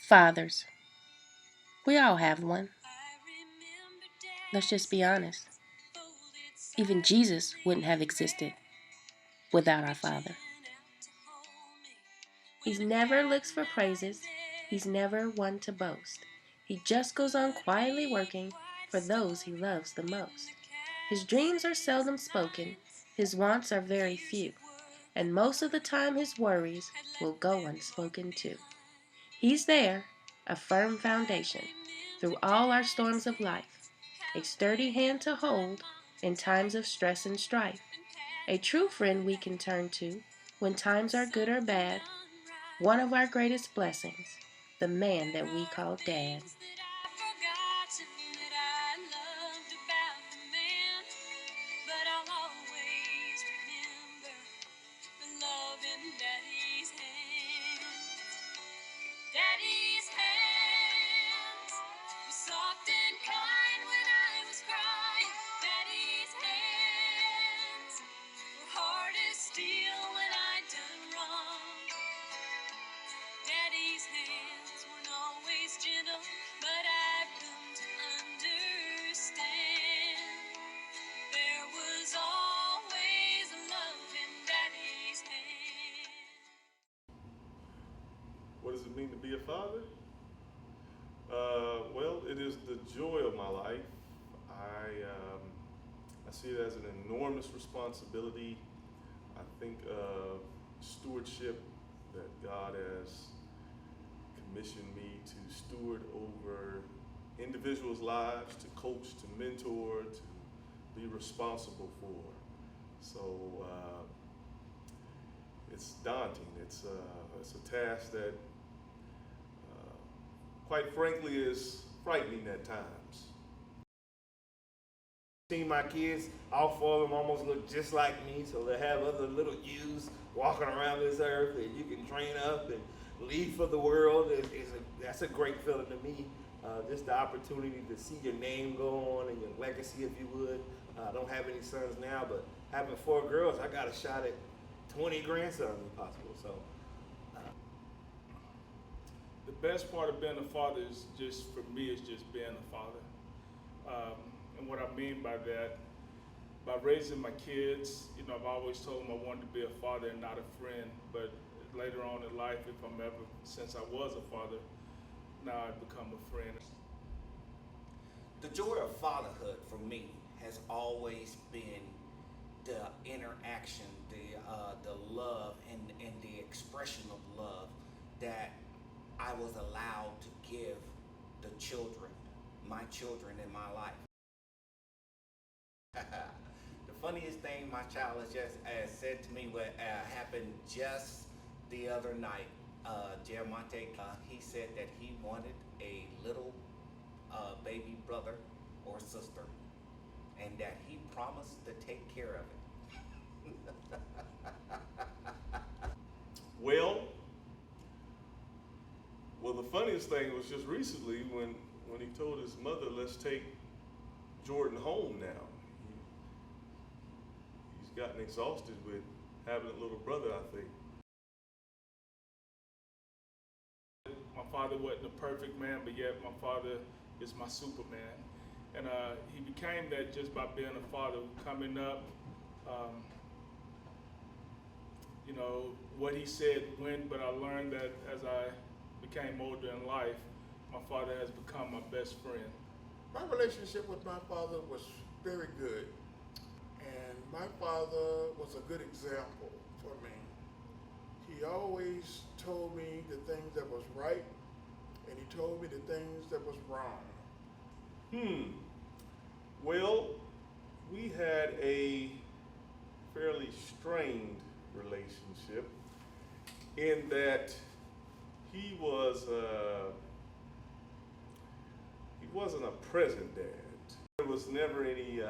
Fathers. We all have one. Let's just be honest. Even Jesus wouldn't have existed without our Father. He never looks for praises. He's never one to boast. He just goes on quietly working for those he loves the most. His dreams are seldom spoken. His wants are very few. And most of the time his worries will go unspoken too. He's there, a firm foundation, through all our storms of life, a sturdy hand to hold in times of stress and strife, a true friend we can turn to when times are good or bad, one of our greatest blessings, the man that we call Dad. Daddy's hands were soft and kind when I was crying. Daddy's hands were hard as steel when I done wrong. Daddy's hands weren't always gentle, but I've come to understand there was always love in Daddy's hands. What does it mean to be a father? Well, it is the joy of my life. I see it as an enormous responsibility. I think of stewardship that God has commissioned me to steward over individuals' lives, to coach, to mentor, to be responsible for. So it's daunting. It's a task that quite frankly, is frightening at times. Seen my kids, all four of them almost look just like me, so they have other little yous walking around this earth that you can train up and lead for the world. That's a great feeling to me. Just the opportunity to see your name go on and your legacy, if you would. I don't have any sons now, but having four girls, I got a shot at 20 grandsons if possible. So. The best part of being a father is just, for me, is just being a father. And what I mean by that, by raising my kids, I've always told them I wanted to be a father and not a friend. But later on in life, since I was a father, now I've become a friend. The joy of fatherhood for me has always been the interaction, the love, and the expression of love that I was allowed to give the children, my children in my life. The funniest thing my child has said to me what happened just the other night, Jermonte, he said that he wanted a little baby brother or sister, and that he promised to take care of it. Well, the funniest thing was just recently when he told his mother, let's take Jordan home now. He's gotten exhausted with having a little brother, I think. My father wasn't a perfect man, but yet my father is my Superman. And he became that just by being a father, coming up. What he said went, but I learned that as I became older in life, my father has become my best friend. My relationship with my father was very good, and my father was a good example for me. He always told me the things that was right, and he told me the things that was wrong. Well, we had a fairly strained relationship in that he wasn't a present dad. There was never any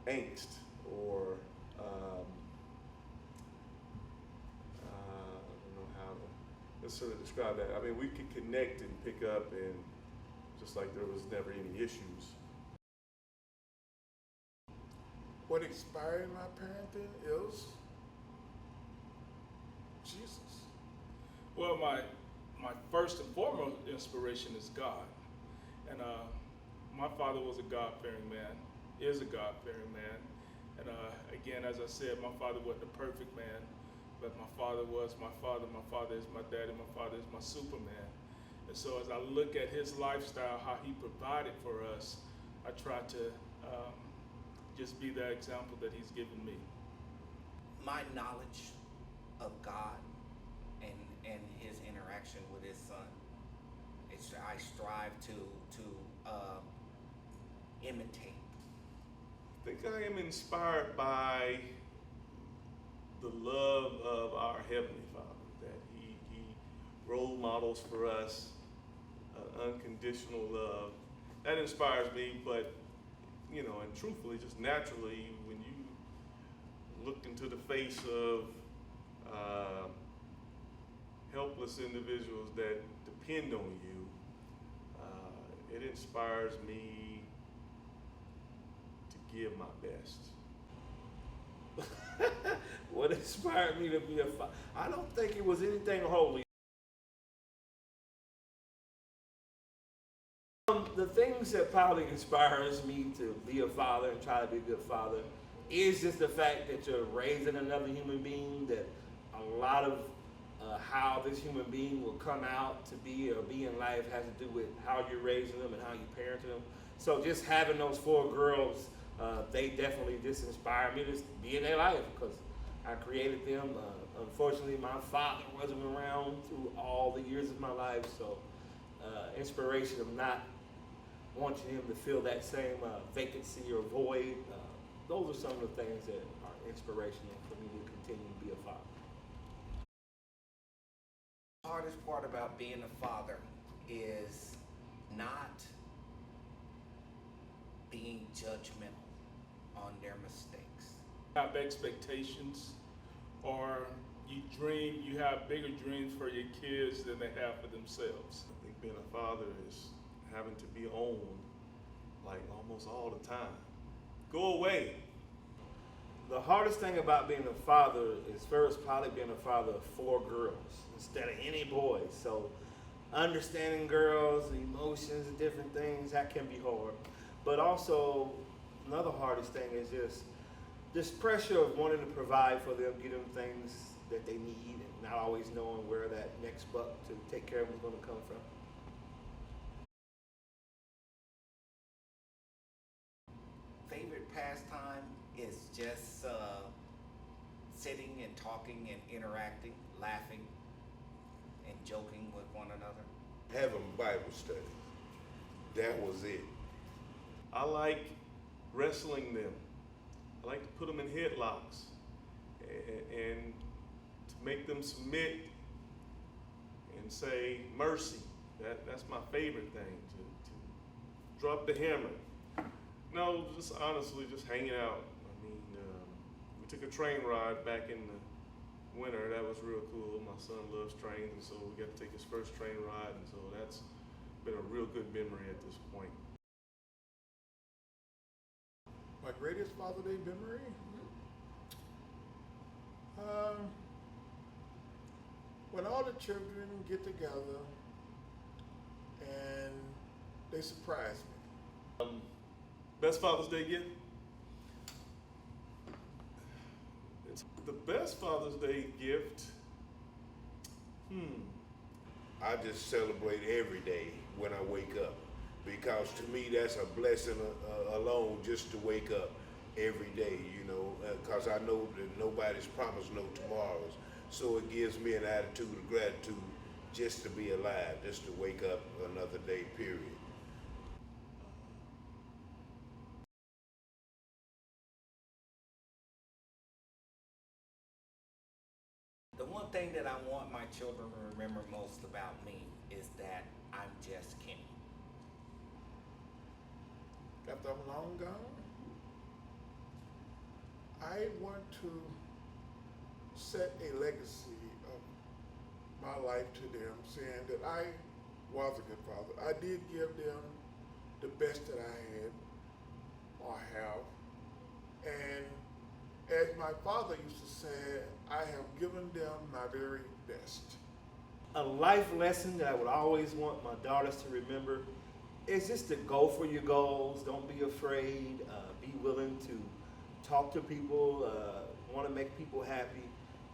angst or I don't know how to necessarily describe that. I mean, we could connect and pick up, and just like there was never any issues. What inspired my parenting is Jesus. Well, my first and foremost inspiration is God. And my father was a God-fearing man, is a God-fearing man. And again, as I said, my father wasn't a perfect man, but my father was my father. My father is my daddy. My father is my Superman. And so as I look at his lifestyle, how he provided for us, I try to just be that example that he's given me. My knowledge of God and his interaction with his son, I strive to imitate. I think I am inspired by the love of our Heavenly Father, that He role models for us unconditional love. That inspires me, but and truthfully, just naturally, when you look into the face of helpless individuals that depend on you, it inspires me to give my best. What inspired me to be a father? I don't think it was anything holy. The things that probably inspires me to be a father and try to be a good father is just the fact that you're raising another human being, that a lot of how this human being will come out to be or be in life has to do with how you're raising them and how you parent them. So just having those 4 girls, they definitely just inspire me to be in their life because I created them. Unfortunately, my father wasn't around through all the years of my life, so inspiration of not wanting him to feel that same vacancy or void. Those are some of the things that are inspirational for me to continue to be a father. The hardest part about being a father is not being judgmental on their mistakes. Have expectations, or you have bigger dreams for your kids than they have for themselves. I think being a father is having to be owned like almost all the time. Go away. The hardest thing about being a father is first probably being a father of 4 girls instead of any boys. So understanding girls, the emotions and different things, that can be hard. But also another hardest thing is just this pressure of wanting to provide for them, get them things that they need, and not always knowing where that next buck to take care of them is going to come from. Favorite pastime is just sitting and talking and interacting, laughing and joking with one another. Having Bible study. That was it. I like wrestling them. I like to put them in headlocks and to make them submit and say mercy. That's my favorite thing, to drop the hammer. No, just honestly, just hanging out. I mean, we took a train ride back in the winter. That was real cool. My son loves trains, and so we got to take his first train ride, and so that's been a real good memory at this point. My greatest Father Day memory? When all the children get together and they surprise me. Best Father's Day gift? It's the best Father's Day gift. I just celebrate every day when I wake up, because to me that's a blessing alone just to wake up every day, because I know that nobody's promised no tomorrows. So it gives me an attitude of gratitude just to be alive, just to wake up another day, period. The one thing that I want my children to remember most about me is that I'm just Kenny. After I'm long gone, I want to set a legacy of my life to them, saying that I was a good father. I did give them the best that I had or have. And as my father used to say, I have given them my very best. A life lesson that I would always want my daughters to remember is just to go for your goals. Don't be afraid. Be willing to talk to people, want to make people happy,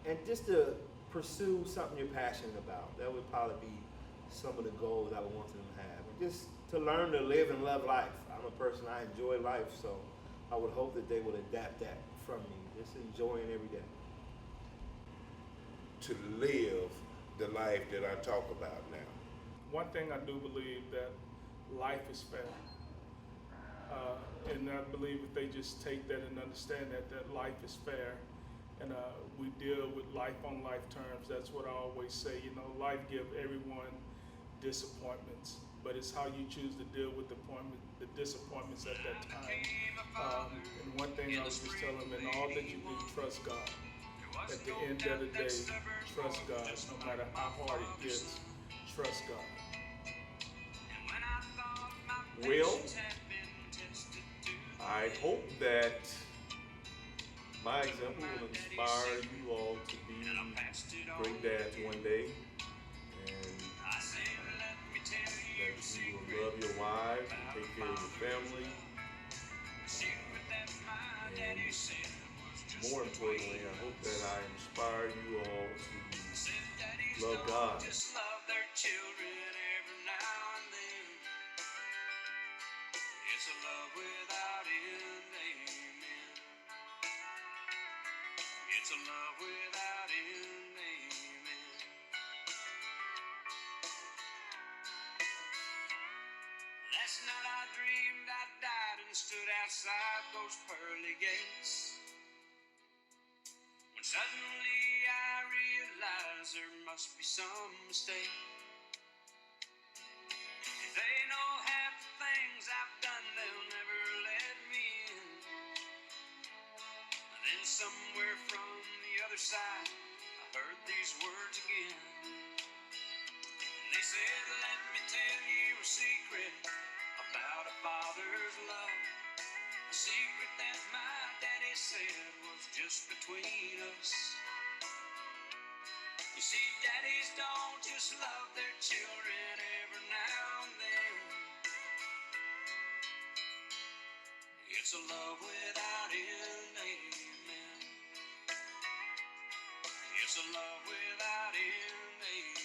and just to pursue something you're passionate about. That would probably be some of the goals I would want them to have. And just to learn to live and love life. I'm a person, I enjoy life, so I would hope that they would adapt that from me. Just enjoying every day. To live the life that I talk about now. One thing I do believe that life is fair. And I believe if they just take that and understand that life is fair, and we deal with life on life terms. That's what I always say. You know, life give everyone disappointments, but it's how you choose to deal with the disappointments at that time. And one thing I was just telling them, in all that you do, trust God. At the end of the day, trust God. No matter how hard it gets, trust God. Well, I hope that my example will inspire you all to be great dads one day, and that you will love your wives and take care of your family. And more importantly, I hope that I inspire you all to love God. Just love their children every now and then. It's a love without end, amen. It's a love without end, amen. Last night I dreamed I died and stood outside those pearly gates. When suddenly I realized there must be some mistake. If they know half the things I've done, they'll never let me in. Then somewhere from the other side, I heard these words again. And they said, let me tell you a secret about a father's love. A secret that my daddy said was just between us. You see, daddies don't just love their children every now and then. It's a love without end, amen. It's a love without end, amen.